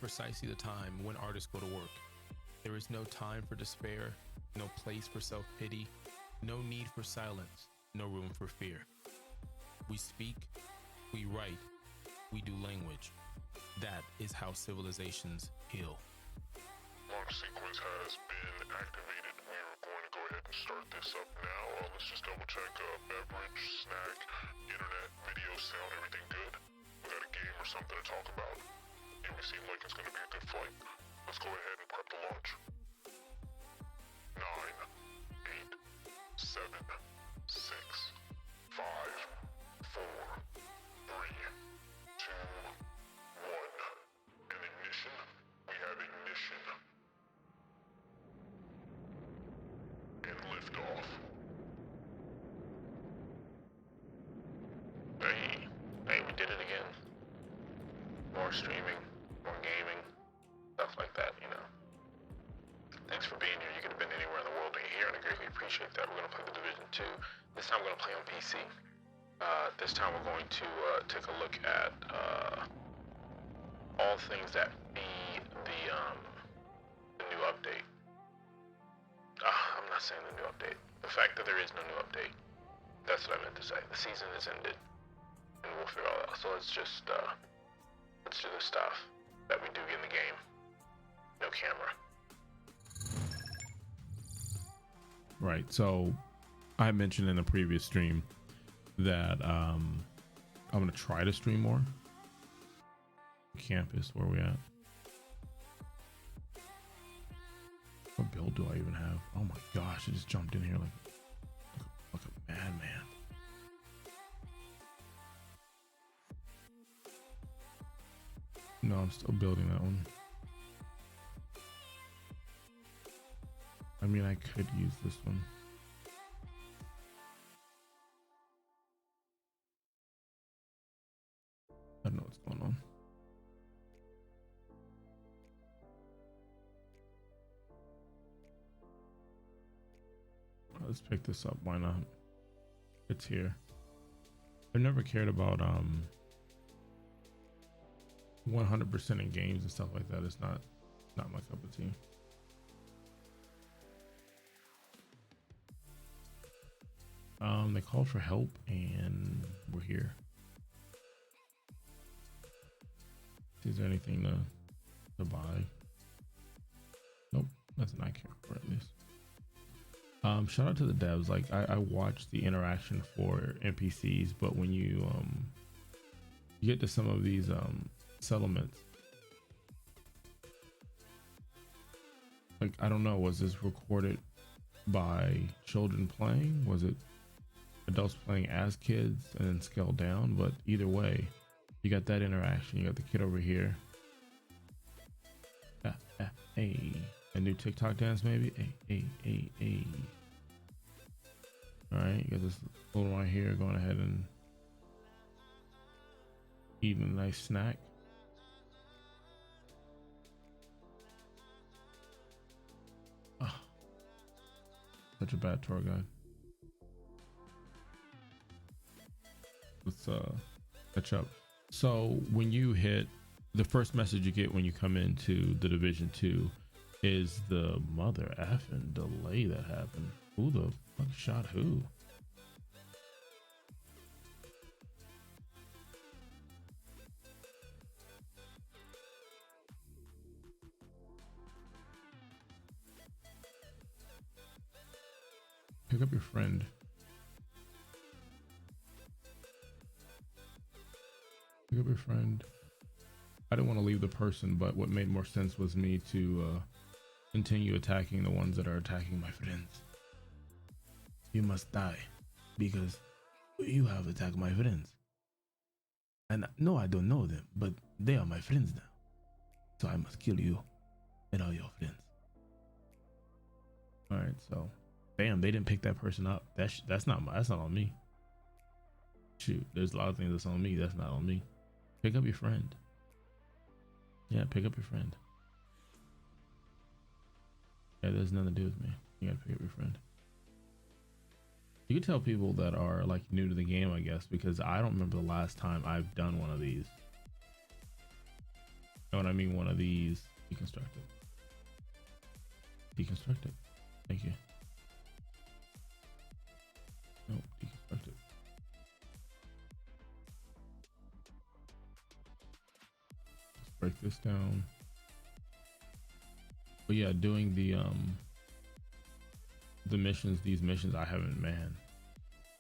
precisely the time when artists go to work. There is no time for despair, no place for self-pity, no need for silence, no room for fear. We speak, we write, we do language. That is how civilizations heal. Launch sequence has been activated. We are going to go ahead and start this up now. Let's just double check beverage, snack, internet, video, sound, everything good. We got a game or something to talk about. Yeah, we seem like it's going to be a good flight. Let's go ahead and prep the launch. 9, 8, 7, 6, 5, 4, 3, 2, 1. And ignition. We have ignition. And liftoff. Hey, we did it again. More streaming, more gaming, stuff like that, you know. Thanks for being here. You could have been anywhere in the world, but you're here, and I greatly appreciate that. We're going to play the Division 2. This time we're going to play on PC. This time we're going to take a look at all things that feed the new update. I'm not saying the new update. The fact that there is no new update. That's what I meant to say. The season is ended, and we'll figure it out. So let's do the stuff that we do in the game. No camera. Right. So I mentioned in the previous stream that I'm gonna try to stream more. Campus, where we at? What build do I even have? Oh my gosh, I just jumped in here like a madman. No, I'm still building that one. I mean, I could use this one. I don't know what's going on. Let's pick this up. Why not? It's here. I've never cared about 100% in games and stuff like that. It's not my cup of tea. They called for help and we're here. Is there anything to buy? Nope, nothing I care for at least. Shout out to the devs. Like I watched the interaction for NPCs, but when you get to some of these settlements, like I don't know, was this recorded by children playing? Was it adults playing as kids and then scaled down? But either way, you got that interaction. You got the kid over here. Hey, a new TikTok dance maybe. Hey. All right, you got this little one here going ahead and eating a nice snack. Oh, such a bad tour guide. Let's catch up. So when you hit, the first message you get when you come into the Division 2 is the mother effing delay that happened. Who the fuck shot who? Pick up your friend. Pick up your friend. I didn't want to leave the person, but what made more sense was me to continue attacking the ones that are attacking my friends. You must die because you have attacked my friends. And no, I don't know them, but they are my friends now. So I must kill you and all your friends. All right, so bam, they didn't pick that person up. That's not on me. Shoot, there's a lot of things that's on me. That's not on me. Pick up your friend. Yeah, pick up your friend. Yeah, there's nothing to do with me. You gotta pick up your friend. You can tell people that are like new to the game, I guess, because I don't remember the last time I've done one of these. know what I mean? One of these. Deconstruct it. Deconstruct it. Thank you. No, deconstruct it. Let's break this down. But yeah, doing the missions, these missions, I haven't, man,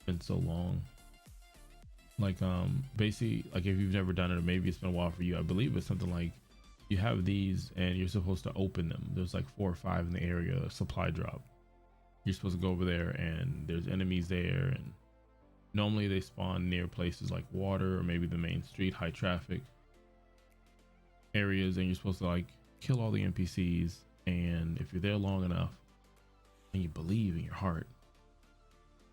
been so long. Like basically, like if you've never done it, or maybe it's been a while for you, I believe it's something like you have these and you're supposed to open them. There's like 4 or 5 in the area, supply drop. You're supposed to go over there and there's enemies there, and normally they spawn near places like water or maybe the main street, high traffic areas, and you're supposed to like kill all the NPCs. And if you're there long enough and you believe in your heart,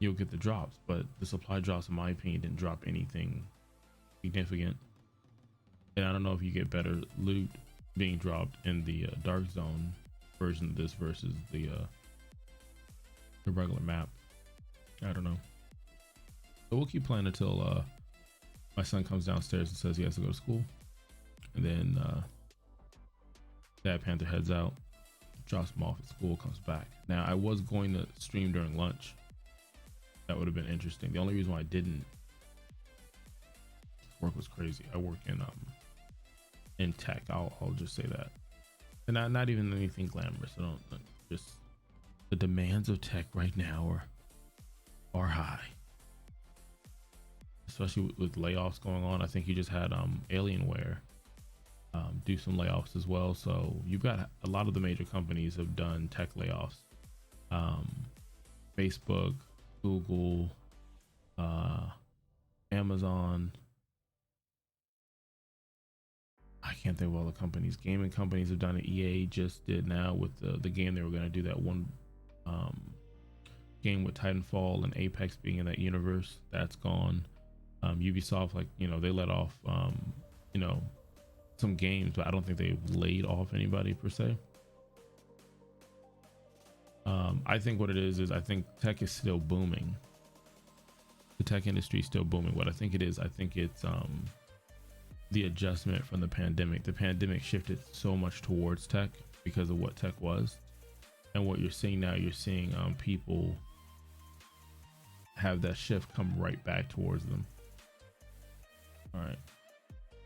you'll get the drops. But the supply drops, in my opinion, didn't drop anything significant. And I don't know if you get better loot being dropped in the dark zone version of this versus the regular map. I don't know. So we'll keep playing until my son comes downstairs and says he has to go to school, and then Dad Panther heads out, drops him off at school, comes back. Now I was going to stream during lunch. That would have been interesting. The only reason why I didn't, work was crazy. I work in tech. I'll just say that, and not even anything glamorous. I don't, just the demands of tech right now are high, especially with layoffs going on. I think you just had Alienware do some layoffs as well. So you've got a lot of the major companies have done tech layoffs. Facebook, Google, Amazon. I can't think of all the companies. Gaming companies have done it. EA just did now with the game they were going to do, that one game with Titanfall and Apex being in that universe. That's gone. Ubisoft, like, you know, they let off you know, some games, but I don't think they've laid off anybody per se. I think what it is I think tech is still booming. The tech industry is still booming. What I think it is, I think it's the adjustment from the pandemic. The pandemic shifted so much towards tech because of what tech was, and what you're seeing now, you're seeing people have that shift come right back towards them. All right,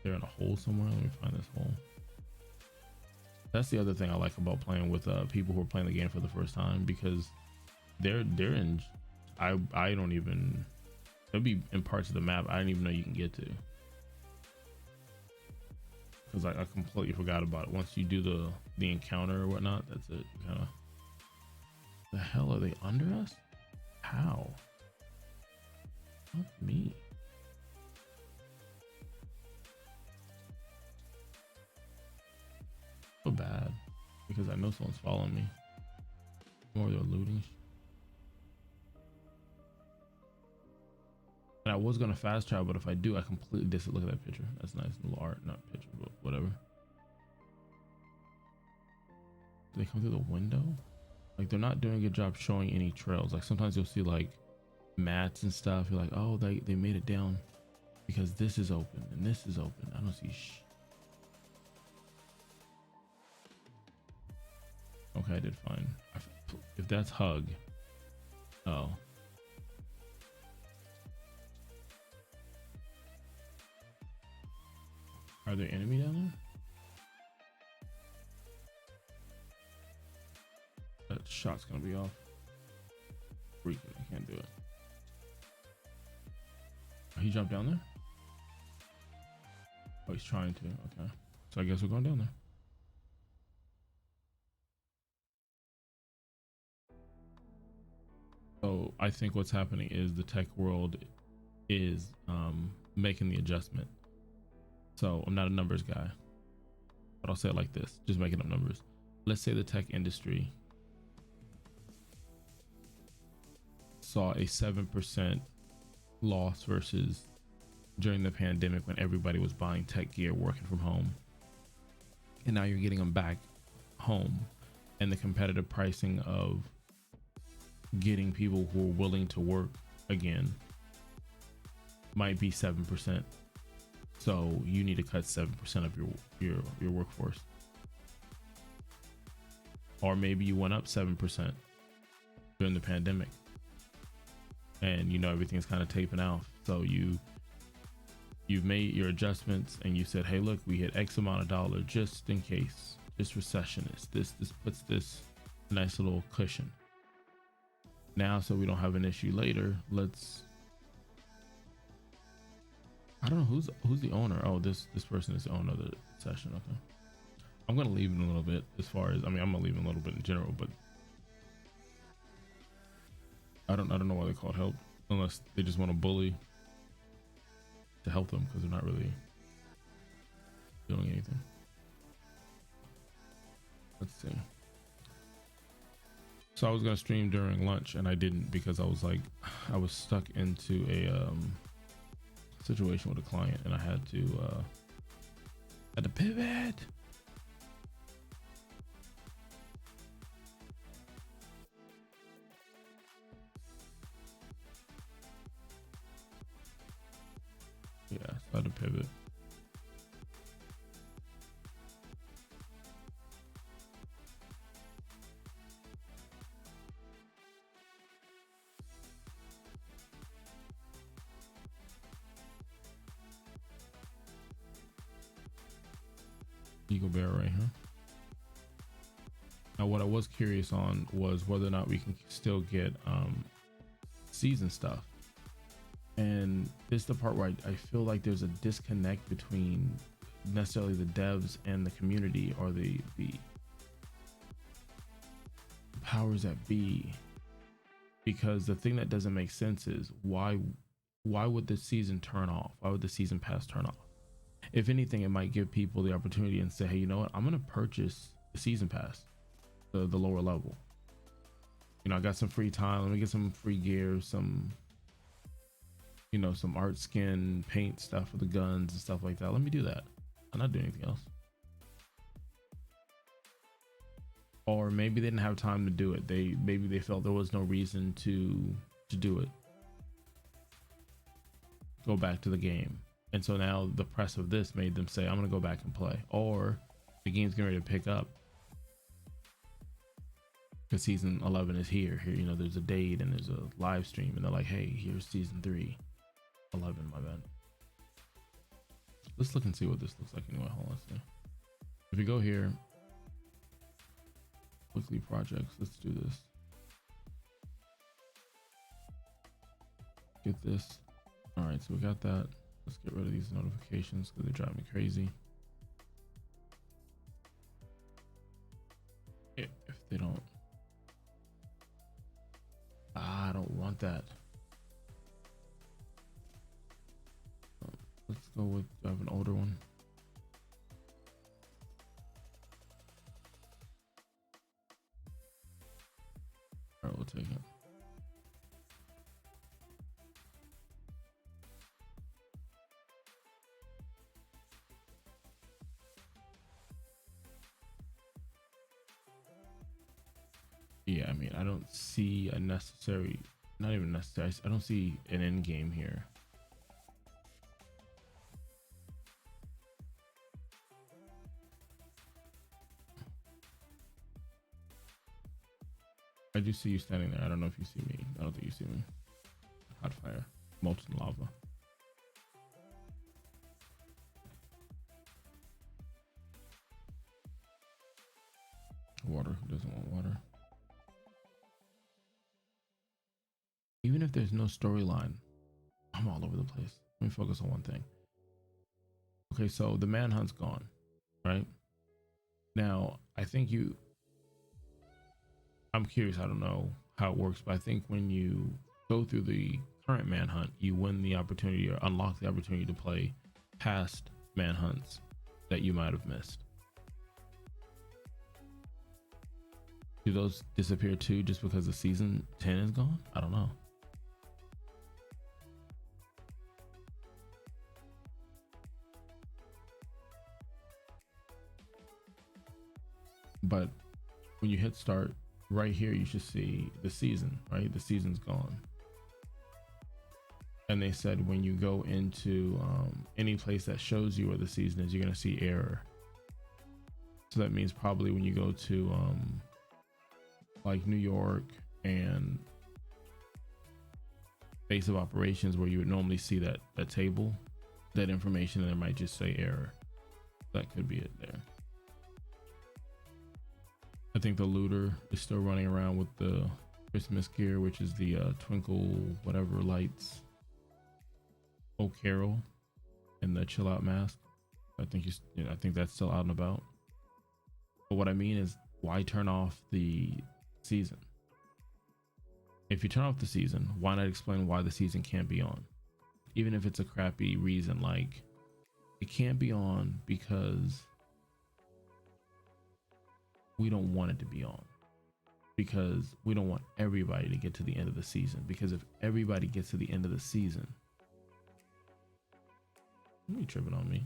they're in a hole somewhere. Let me find this hole. That's the other thing I like about playing with people who are playing the game for the first time, because they're in, I don't even, there'll be in parts of the map I didn't even know you can get to, because I completely forgot about it. Once you do the encounter or whatnot, that's it. Kind of, the hell are they under us? How? Not me. So bad, because I know someone's following me, or they're looting. And I was gonna fast travel, but if I do, I completely look at that picture. That's nice little art, not picture, but whatever. Do they come through the window? Like, they're not doing a good job showing any trails. Like, sometimes you'll see like mats and stuff. You're like, oh, they made it down because this is open and this is open. I don't see Okay, I did fine. If that's hug. Oh. Are there enemy down there? That shot's gonna be off. Freaking, I can't do it. Oh, he jumped down there? Oh, he's trying to. Okay. So I guess we're going down there. So I think what's happening is the tech world is making the adjustment. So I'm not a numbers guy, but I'll say it like this, just making up numbers. Let's say the tech industry saw a 7% loss versus during the pandemic when everybody was buying tech gear, working from home. And now you're getting them back home, and the competitive pricing of getting people who are willing to work again might be 7%. So you need to cut 7% of your workforce. Or maybe you went up 7% during the pandemic, and you know everything's kind of taping off. So you've made your adjustments, and you said, hey, look, we hit X amount of dollar just in case this recession is this puts this nice little cushion now, so we don't have an issue later. I don't know who's the owner. Oh, this person is the owner of the session. Okay, I'm gonna leave it a little bit as far as, I mean, I'm gonna leave it a little bit in general, but I don't know why they call it help, unless they just want to bully to help them because they're not really doing anything. Let's see. So I was gonna stream during lunch and I didn't because I was stuck into a situation with a client, and I had to pivot. Yeah, so I had to pivot. Eagle Bear right here. Now, what I was curious on was whether or not we can still get season stuff. And this is the part where I feel like there's a disconnect between necessarily the devs and the community, or the powers that be. Because the thing that doesn't make sense is why would the season turn off? Why would the season pass turn off? If anything, it might give people the opportunity and say, hey, you know what? I'm going to purchase the season pass, the lower level. You know, I got some free time. Let me get some free gear, some art skin, paint stuff for the guns and stuff like that. Let me do that. I'm not doing anything else. Or maybe they didn't have time to do it. Maybe they felt there was no reason to do it. Go back to the game. And so now the press of this made them say, I'm going to go back and play. Or the game's getting ready to pick up because season 11 is here. You know, there's a date and there's a live stream, and they're like, hey, here's season 3. 11, my bad. Let's look and see what this looks like anyway. Hold on. See. If you go here, weekly projects, let's do this. Get this. All right, so we got that. Let's get rid of these notifications because they drive me crazy. If they don't, I don't want that. Let's go with, I have an older one. All right, we'll take it. Yeah, I mean, I don't see a necessary, not even necessary, I don't see an end game here. I do see you standing there. I don't know if you see me. I don't think you see me. Hot fire, molten lava. Water, who doesn't want water? Even if there's no storyline, I'm all over the place. Let me focus on one thing. Okay, so the manhunt's gone, right? Now, I think I'm curious, I don't know how it works, but I think when you go through the current manhunt, you win the opportunity or unlock the opportunity to play past manhunts that you might have missed. Do those disappear too just because the season 10 is gone? I don't know. But when you hit start right here, you should see the season, right? The season's gone. And they said when you go into any place that shows you where the season is, you're gonna see error. So that means probably when you go to like New York and base of operations where you would normally see that table, that information there might just say error. That could be it there. I think the looter is still running around with the Christmas gear, which is the twinkle whatever lights. Oh, Carol, and the chill out mask. I think I think that's still out and about. But what I mean is, why turn off the season? If you turn off the season, why not explain why the season can't be on? Even if it's a crappy reason, like it can't be on because we don't want it to be on, because we don't want everybody to get to the end of the season, because if everybody gets to the end of the season, what are you tripping on me?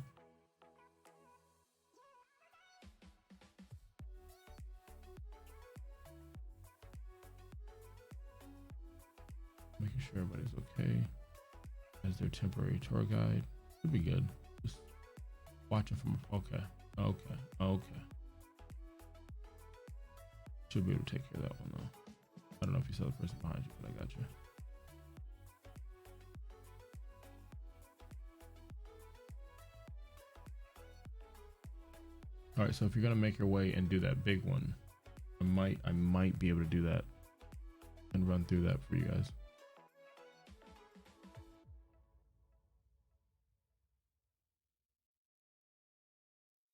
Making sure everybody's okay as their temporary tour guide. Should be good. Just watching from okay. Should be able to take care of that one though. I don't know if you saw the person behind you, but I got you. All right, so if you're gonna make your way and do that big one, I might be able to do that and run through that for you guys.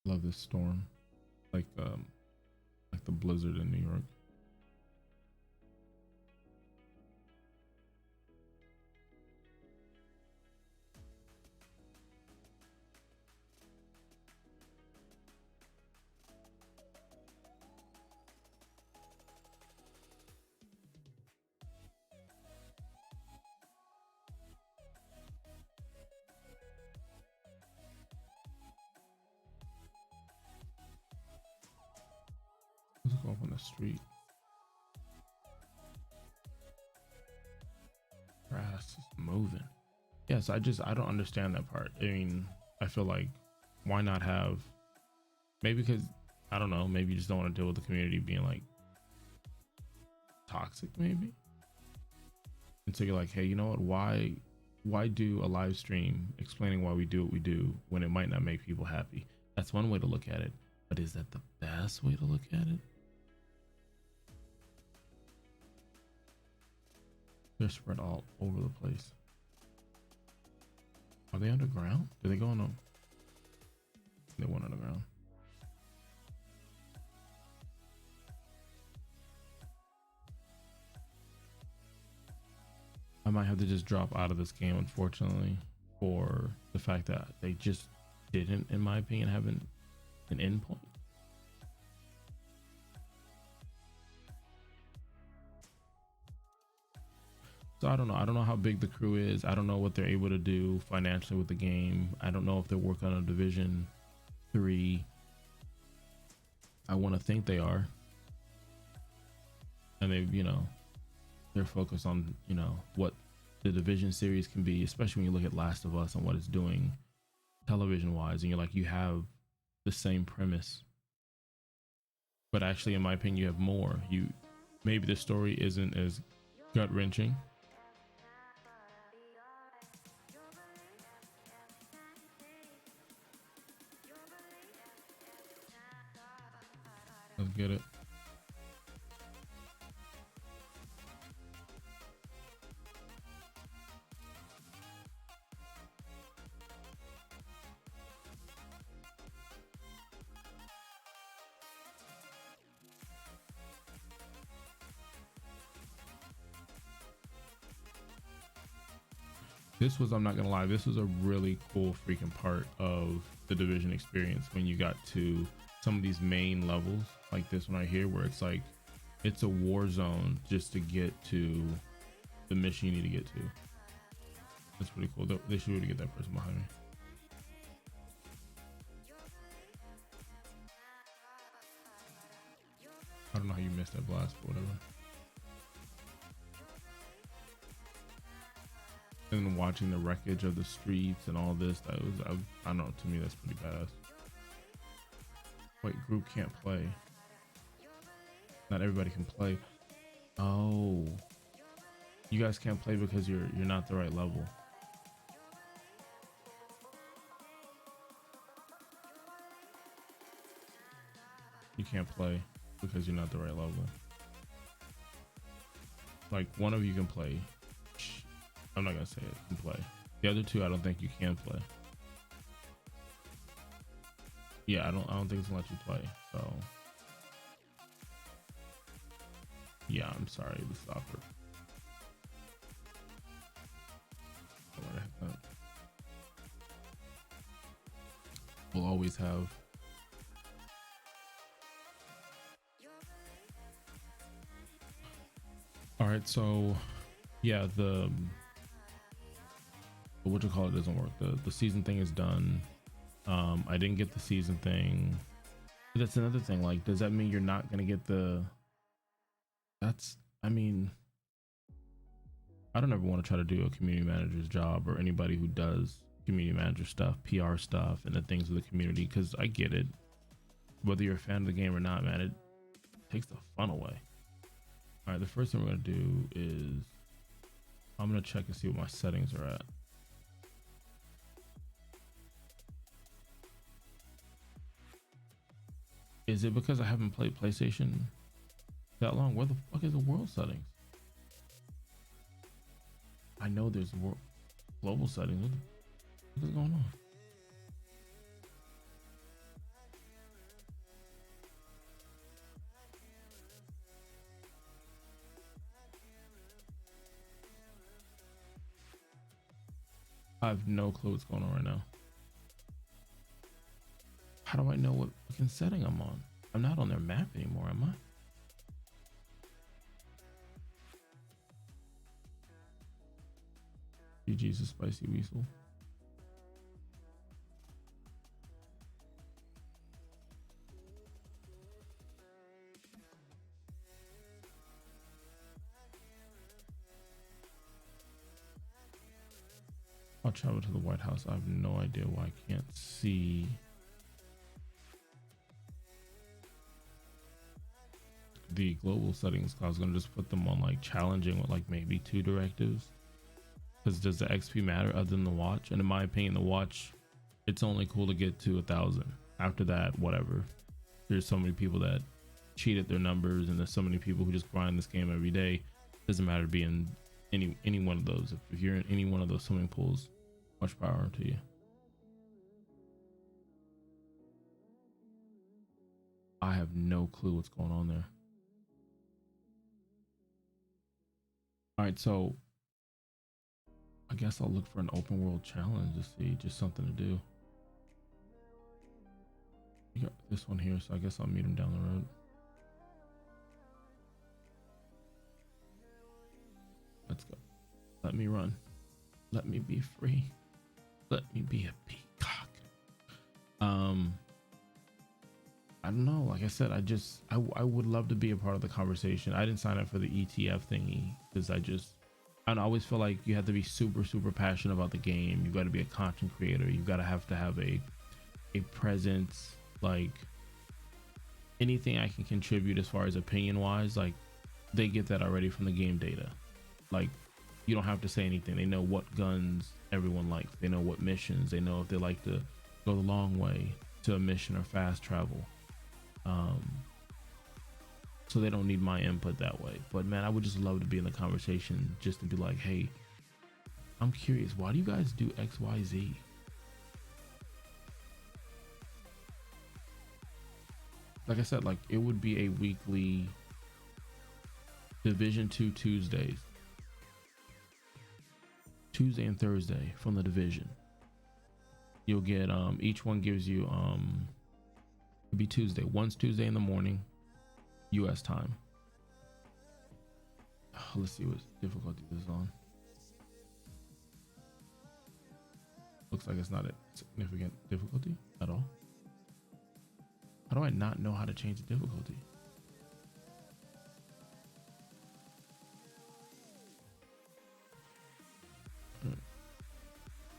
Love this storm, like the blizzard in New York. Let's go up on the street. Grass is moving. Yes, I don't understand that part. I mean, I feel like why not have, maybe because I don't know, maybe you just don't want to deal with the community being like toxic maybe. And so you're like, hey, you know what, why do a live stream explaining why we do what we do when it might not make people happy? That's one way to look at it, but is that the best way to look at it? They're spread all over the place. Are they underground? Do they go on them? They went underground. I might have to just drop out of this game, unfortunately, for the fact that they just didn't, in my opinion, have an endpoint. So I don't know. I don't know how big the crew is. I don't know what they're able to do financially with the game. I don't know if they're working on a Division 3. I want to think they are. And they've, they're focused on, what the Division series can be, especially when you look at Last of Us and what it's doing television wise. And you're like, you have the same premise, but actually, in my opinion, you have more. Maybe the story isn't as gut wrenching. Let's get it. This was, I'm not gonna lie, this was a really cool freaking part of the Division experience when you got to some of these main levels like this one right here, where it's like it's a war zone just to get to the mission you need to get to. That's pretty cool. They should really get that person behind me. I don't know how you missed that blast, but whatever. and watching the wreckage of the streets and all this, that was I don't know, to me that's pretty badass. Wait, group can't play. Not everybody can play. Oh, you guys can't play because you're not the right level. You can't play because you're not the right level. Like, one of you can play. I'm not gonna say it, can play. The other two, I don't think you can play. Yeah, I don't think it's gonna let you play. So yeah, I'm sorry, this is awkward. We'll always have. All right, so yeah, the what you call it doesn't work. The season thing is done. I didn't get the season thing. But that's another thing. Like, does that mean you're not gonna get the? That's. I mean, I don't ever want to try to do a community manager's job, or anybody who does community manager stuff, PR stuff, and the things of the community, because I get it. Whether you're a fan of the game or not, man, it takes the fun away. All right, the first thing we're gonna do is I'm gonna check and see what my settings are at. Is it because I haven't played PlayStation that long? Where the fuck is the world settings? I know there's global settings. What is going on? I have no clue what's going on right now. How do I know what fucking setting I'm on? I'm not on their map anymore, am I? GG's a spicy weasel. I'll travel to the White House. I have no idea why I can't see the global settings. I was gonna just put them on like challenging with like maybe 2 directives. Because does the XP matter other than the watch? And in my opinion, the watch, it's only cool to get to 1,000. After that, whatever. There's so many people that cheat at their numbers, and there's so many people who just grind this game every day. Doesn't matter to be in any one of those. If you're in any one of those swimming pools, much power to you. I have no clue what's going on there. All right, so I guess I'll look for an open world challenge to see, just something to do. You got this one here, so I guess I'll meet him down the road. Let's go. Let me run. Let me be free. Let me be a peacock. I don't know. Like I said, I would love to be a part of the conversation. I didn't sign up for the ETF thingy because I always feel like you have to be super passionate about the game. You've got to be a content creator. You've got to have a presence. Like, anything I can contribute as far as opinion wise, like, they get that already from the game data. Like, you don't have to say anything. They know what guns everyone likes. They know what missions. They know if they like to go the long way to a mission or fast travel. So they don't need my input that way. But man, I would just love to be in the conversation, just to be like, hey, I'm curious, why do you guys do XYZ? Like I said, like, it would be a weekly Division 2 Tuesdays. Tuesday and Thursday from the division. You'll get each one gives you it'll be Tuesday. One's Tuesday in the morning, US time. Let's see what difficulty this is on. Looks like it's not a significant difficulty at all. How do I not know how to change the difficulty?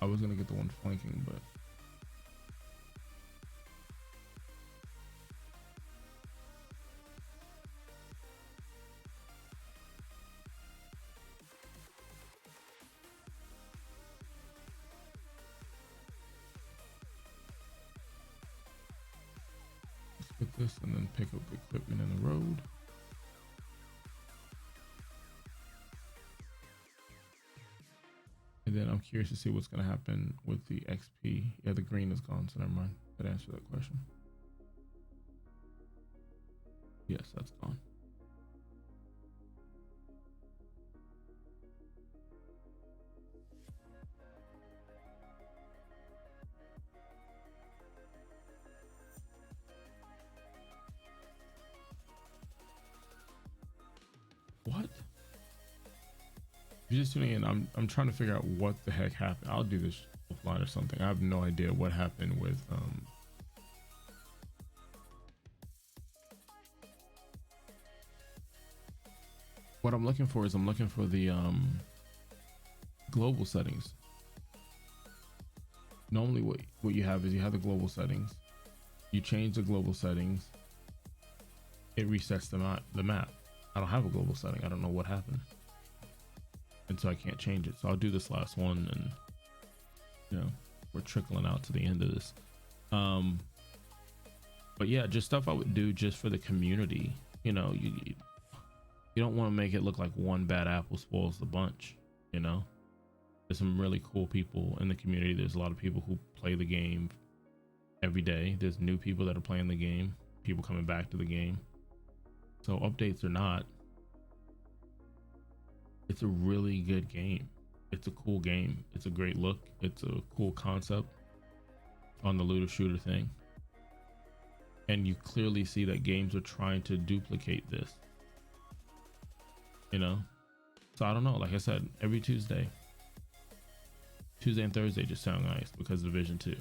I was gonna get the one flanking, but let's get this and then pick up the equipment in the road. And then I'm curious to see what's going to happen with the XP. Yeah, the green is gone, so never mind. That answered that question. Yes, that's gone. What? If you're just tuning in, I'm trying to figure out what the heck happened. I'll do this offline or something. I have no idea what happened with what I'm looking for is I'm looking for the global settings. Normally what you have is you have the global settings. You change the global settings, it resets the map. I don't have a global setting. I don't know what happened. And so I can't change it. So I'll do this last one, and you know, we're trickling out to the end of this. But yeah, just stuff I would do just for the community. You know, you don't want to make it look like one bad apple spoils the bunch. You know, there's some really cool people in the community. There's a lot of people who play the game every day. There's new people that are playing the game, people coming back to the game. So updates or not, it's a really good game. It's a cool game. It's a great look. It's a cool concept on the looter shooter thing. And you clearly see that games are trying to duplicate this, you know? So I don't know, like I said, every Tuesday and Thursday just sound nice because of Division 2.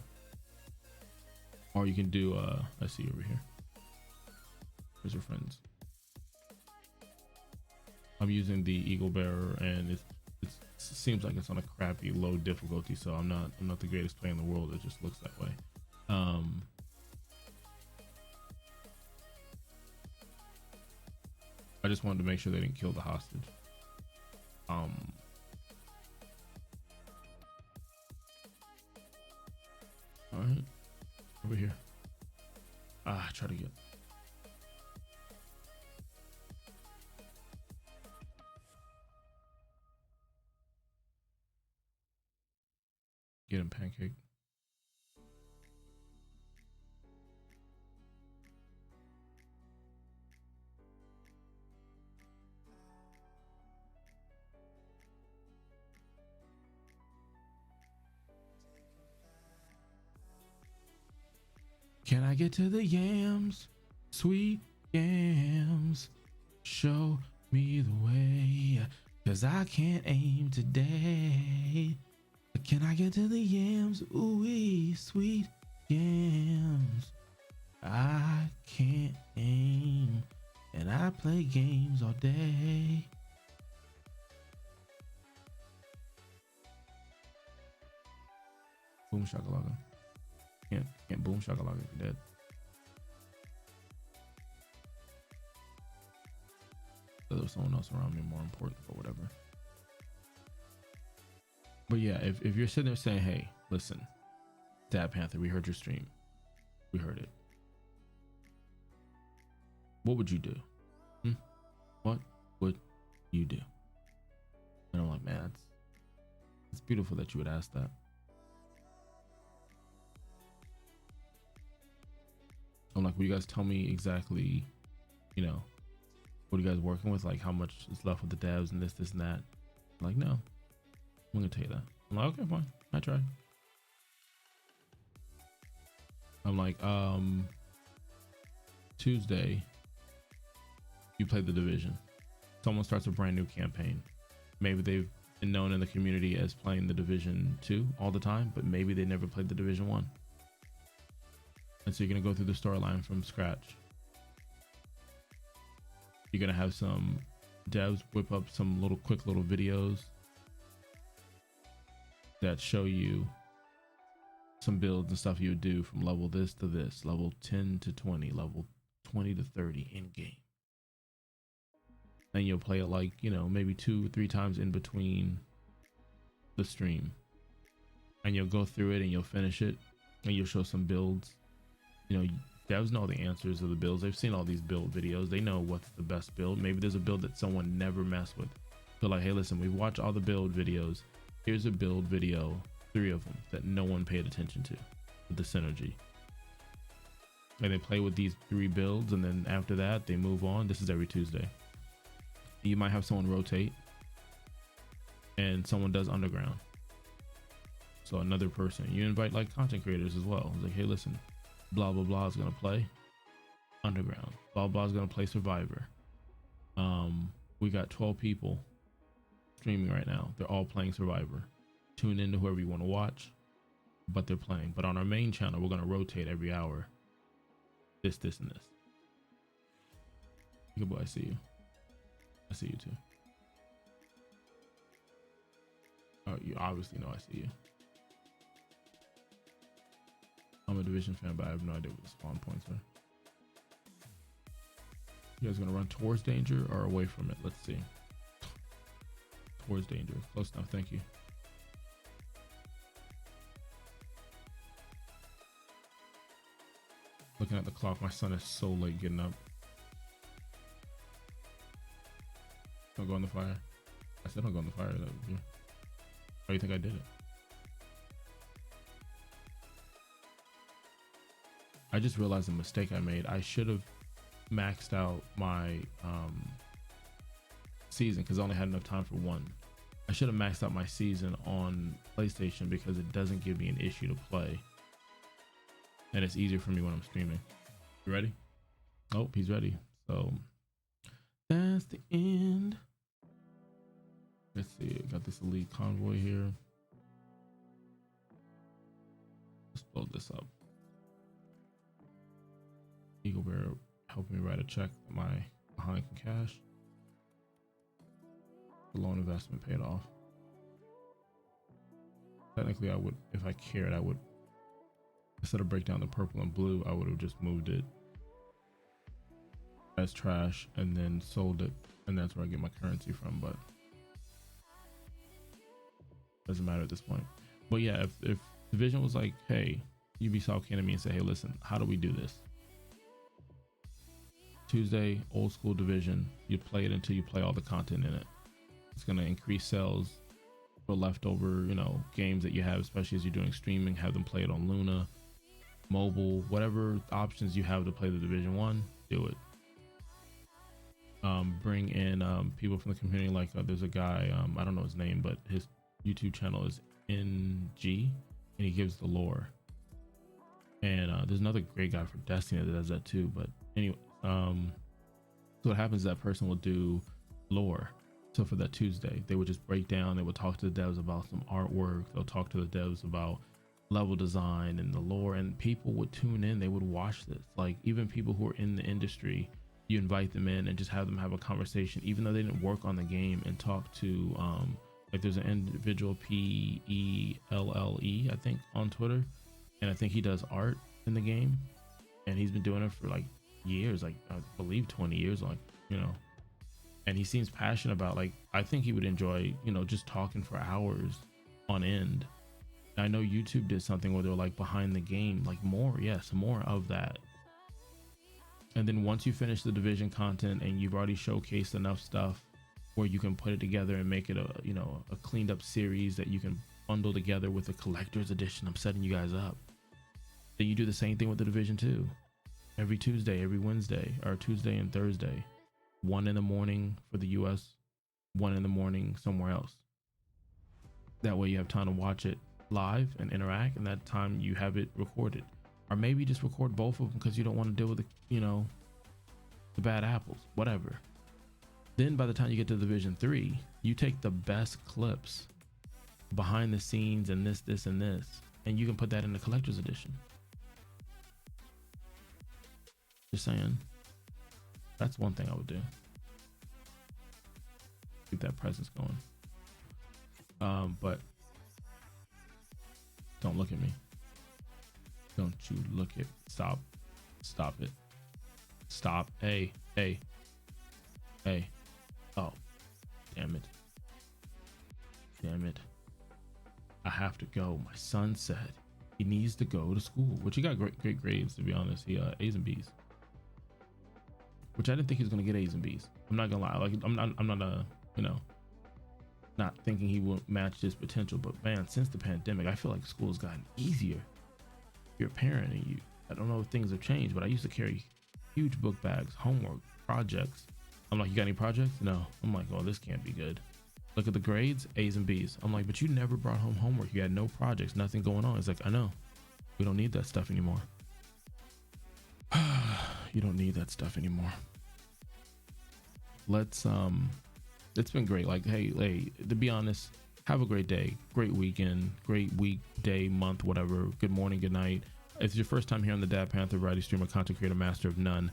Or you can do, I see over here. Here's your friends. I'm using the Eagle Bearer, and it seems like it's on a crappy low difficulty, so I'm not the greatest player in the world. It just looks that way. I just wanted to make sure they didn't kill the hostage. All right, over here. Try to get him, pancake. Can I get to the yams? Sweet yams. Show me the way, 'cause I can't aim today. Can I get to the yams? Ooh, sweet yams. I can't aim, and I play games all day. Boom shakalaka. Can't boom shakalaka if you're dead. So there was someone else around me more important, but whatever. But yeah, if you're sitting there saying, hey, listen, Dad Panther, we heard your stream. We heard it. What would you do? What would you do? And I'm like, man, it's beautiful that you would ask that. I'm like, will you guys tell me exactly, you know, what are you guys working with? Like how much is left with the devs and this and that? I'm like, no, I'm gonna tell you that. I'm like, okay, fine. I tried. I'm like, Tuesday, you play the Division. Someone starts a brand new campaign. Maybe they've been known in the community as playing the Division 2 all the time, but maybe they never played the Division 1. And so you're going to go through the storyline from scratch. You're going to have some devs whip up some quick little videos that show you some builds and stuff you would do from level this to this, level 10 to 20, level 20 to 30 in game. And you'll play it like, you know, maybe 2-3 times in between the stream. And you'll go through it and you'll finish it and you'll show some builds. You know, devs know the answers of the builds. They've seen all these build videos. They know what's the best build. Maybe there's a build that someone never messed with. So like, hey, listen, we've watched all the build videos. Here's a build video, 3 of them that no one paid attention to with the synergy. And they play with these 3 builds, and then after that they move on. This is every Tuesday. You might have someone rotate and someone does underground. So another person, you invite like content creators as well. It's like, hey, listen, blah, blah, blah is going to play underground. Blah, blah is going to play survivor. We got 12 people streaming right now. They're all playing survivor. Tune in to whoever you want to watch, but they're playing. But on our main channel, we're going to rotate every hour. This, and this. Good boy, I see you. I see you too. Oh, you obviously know I see you. I'm a Division fan, but I have no idea what the spawn points are. You guys gonna run towards danger or away from it? Let's see. Towards danger. Close enough, thank you. Looking at the clock, my son is so late getting up. Don't go in the fire. I said don't go in the fire. Yeah. How do you think I did it? I just realized the mistake I made. I should have maxed out my season because I only had enough time for 1. I should have maxed out my season on PlayStation because it doesn't give me an issue to play. And it's easier for me when I'm streaming. You ready? Oh, he's ready. So that's the end. Let's see. I got this elite convoy here. Let's load this up. Eagle Bear helping me write a check that my behind can cash. The loan investment paid off. Technically, I would, if I cared, I would, instead of break down the purple and blue, I would have just moved it as trash and then sold it, and that's where I get my currency from. But doesn't matter at this point. But yeah, if Division was like, hey, Ubisoft came to me and said, hey, listen, how do we do this? Tuesday, old school Division, you play it until you play all the content in it. It's going to increase sales for leftover, you know, games that you have, especially as you're doing streaming. Have them play it on Luna, mobile, whatever options you have to play the Division 1, do it. Bring in people from the community, like there's a guy, I don't know his name, but his YouTube channel is NG, and he gives the lore. And there's another great guy for Destiny that does that too. But anyway, so what happens is that person will do lore. So for that Tuesday, they would just break down, they would talk to the devs about some artwork, they'll talk to the devs about level design and the lore, and people would tune in, they would watch this. Like even people who are in the industry, you invite them in and just have them have a conversation, even though they didn't work on the game, and talk to like there's an individual PELLE, I think, on Twitter, and I think he does art in the game, and he's been doing it for like years, like I believe 20 years, like, you know, and he seems passionate about, like, I think he would enjoy, you know, just talking for hours on end. I know YouTube did something where they're like behind the game, like more, yes, more of that. And then once you finish the Division content and you've already showcased enough stuff where you can put it together and make it a, you know, a cleaned up series that you can bundle together with a collector's edition, I'm setting you guys up. Then you do the same thing with the Division 2. Every Tuesday, every Wednesday, or Tuesday and Thursday, 1 in the morning for the US, 1 in the morning somewhere else. That way you have time to watch it live and interact, and that time you have it recorded. Or maybe just record both of them because you don't want to deal with the, you know, the bad apples, whatever. Then by the time you get to Division 3, you take the best clips behind the scenes and this, and you can put that in the collector's edition. Just saying. That's one thing I would do. Keep that presence going. But Don't look at me. Don't you look at, stop it. Stop. Hey. Oh, damn it. I have to go. My son said he needs to go to school, which he got great grades, to be honest. He A's and B's, which I didn't think he was gonna get A's and B's. I'm not gonna lie. Like I'm not not thinking he won't match his potential, but man, since the pandemic, I feel like school's gotten easier. You're a parent and I don't know if things have changed, but I used to carry huge book bags, homework, projects. I'm like, you got any projects? No. I'm like, oh, this can't be good. Look at the grades, A's and B's. I'm like, but you never brought home homework. You had no projects, nothing going on. It's like, I know. We don't need that stuff anymore. You don't need that stuff anymore. It's been great. Like, hey, to be honest, have a great day, great weekend, great week, day, month, whatever. Good morning, good night. If it's your first time here on the Dad Panther variety streamer, content creator, master of none.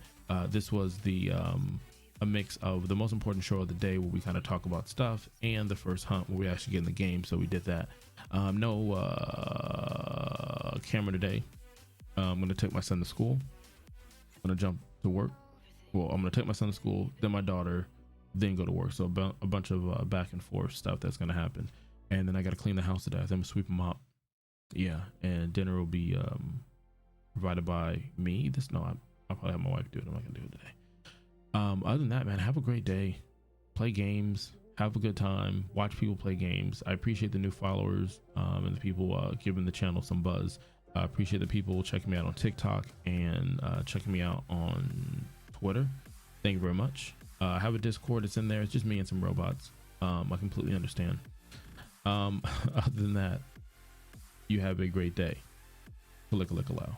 This was a mix of the most important show of the day, where we kind of talk about stuff, and the first hunt where we actually get in the game. So we did that. No camera today. I'm gonna take my son to school. I'm gonna jump to work. Well, I'm gonna take my son to school, then my daughter, then go to work. So a bunch of back and forth stuff that's gonna happen, and then I gotta clean the house today. I'm gonna sweep them up. Yeah, and dinner will be provided by me. I'll probably have my wife do it. I'm not gonna do it today. Other than that, man, have a great day. Play games, have a good time, watch people play games. I appreciate the new followers and the people giving the channel some buzz. I appreciate the people checking me out on TikTok and checking me out on Twitter. Thank you very much. I have a Discord. It's in there. It's just me and some robots. I completely understand. Other than that, you have a great day. Kalika-lika-lao.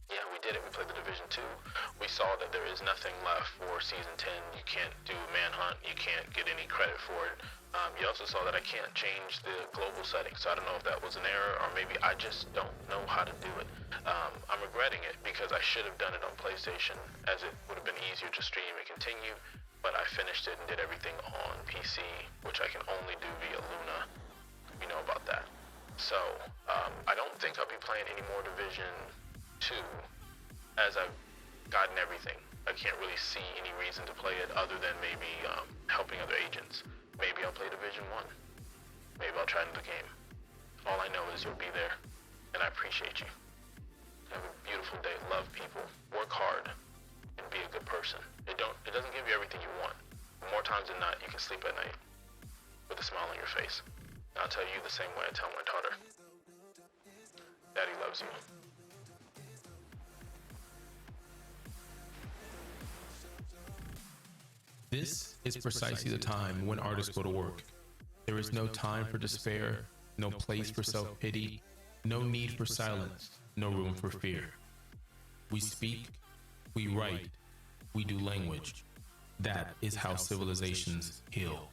Yeah, we did it. We played the Division 2. We saw that there is nothing left for Season 10. You can't do Manhunt. You can't get any credit for it. You also saw that I can't change the global settings. So I don't know if that was an error, or maybe I just don't know how to do it. I'm regretting it because I should have done it on PlayStation, as it would have been easier to stream and continue. But I finished it and did everything on PC, which I can only do via Luna. You know about that. So I don't think I'll be playing any more Division 2, as I've gotten everything. I can't really see any reason to play it other than maybe helping other agents. Maybe I'll play Division 1. Maybe I'll try another game. All I know is you'll be there, and I appreciate you. Have a beautiful day. Love people. Work hard, and be a good person. It doesn't give you everything you want. But more times than not, you can sleep at night with a smile on your face. And I'll tell you the same way I tell my daughter. Daddy loves you. This is precisely the time when artists go to work. There is no time for despair, no place for self-pity, no need for silence, no room for fear. We speak, we write, we do language. That is how civilizations heal.